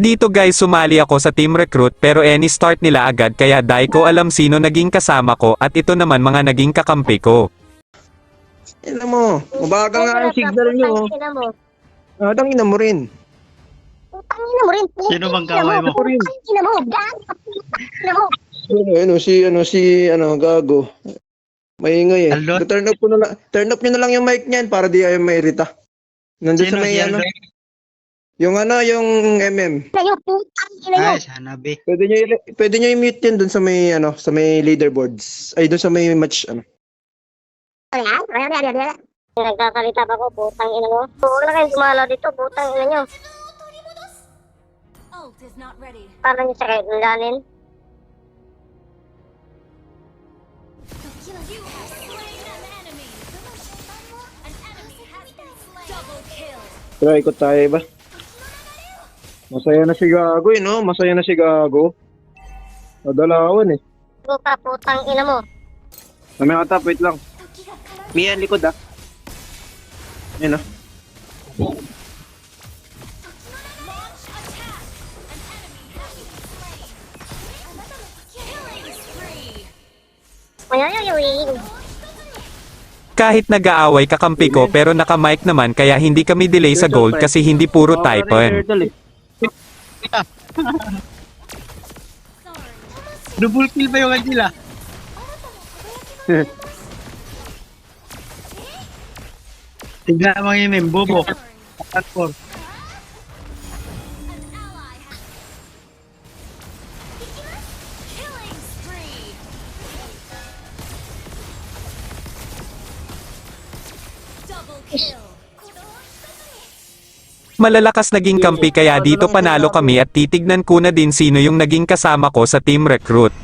Dito guys sumali ako sa team recruit pero any start nila agad kaya di ko alam sino naging kasama ko at ito naman mga naging kakampi ko. Ina mo, mabagal nga ang signal nyo. Tangina mo. Tangina mo rin. Tangina mo rin. Sino bang kaway mo? Tangina mo. Tangina mo. Gago. Maingay eh. Alot? Turn up nyo na lang yung mic niyan para di kayo mairita. Nandun sa Sino may si ano. Aldo? Yung MM. Ina nyo. Ina nyo. Ay, hanabi. Pwede nyo i-mute yun dun sa may leaderboards. Ay, dun sa may match, Nagkakalita pa ko, putang ina mo. Huwag na kayong dumalaw dito, putang ina nyo. Ult is not ready. Para nyo sa kahit nalanin. You have slain an enemy. An enemy has been slain. Double kill. Tara, ikot tayo ba? Masaya na si Gago no? Masaya na si Gago. Nadalawan eh. Go ka, putang ina mo. May katap, wait lang. Mia, likod ah. Yan ah. Launch attack. An enemy has been slain. Killing spree. Mayayayawin. Kahit nag-aaway kakampi ko pero naka-mic naman kaya hindi kami delay sa gold kasi hindi puro typen. Double kill pa yung kanila. Tignan mo yung membobo. Platform. An ally has killing spree. Double kill. Malalakas naging kampi kaya dito panalo kami at titignan ko na din sino yung naging kasama ko sa team recruit.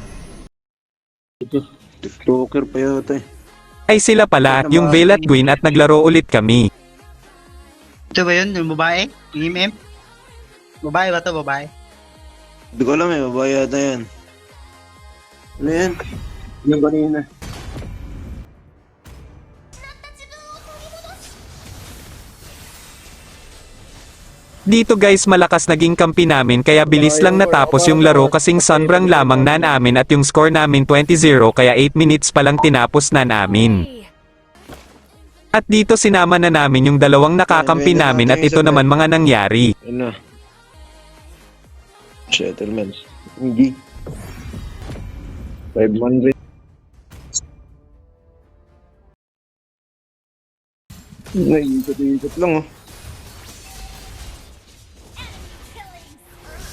TikToker pa yata eh. Ay sila pala, yung Veil at Gwyn at naglaro ulit kami. Ito ba yun? Yung babae? Yung MM? Babae ba ito? Babae? Hindi ko alam eh, babae yata yan. Ano yan? Yung kanina. Dito guys malakas naging kampi namin kaya bilis lang natapos yung laro kasing sobrang lamang na namin at yung score namin 20-0 kaya 8 minutes pa lang tinapos na namin. At dito sinama na namin yung dalawang nakakampi namin at ito naman mga nangyari. Ano? Settlements. Hindi. 500. Naikot-ikot lang oh.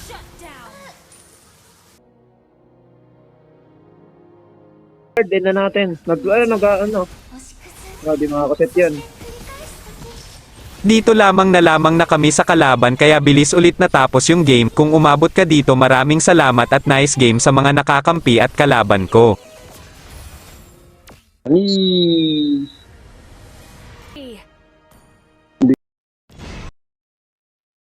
Shut down. Din na natin. Di makakaset yan. Dito lamang na kami sa kalaban kaya bilis ulit natapos yung game. Kung umabot ka dito maraming salamat at nice game sa mga nakakampi at kalaban ko. Ani.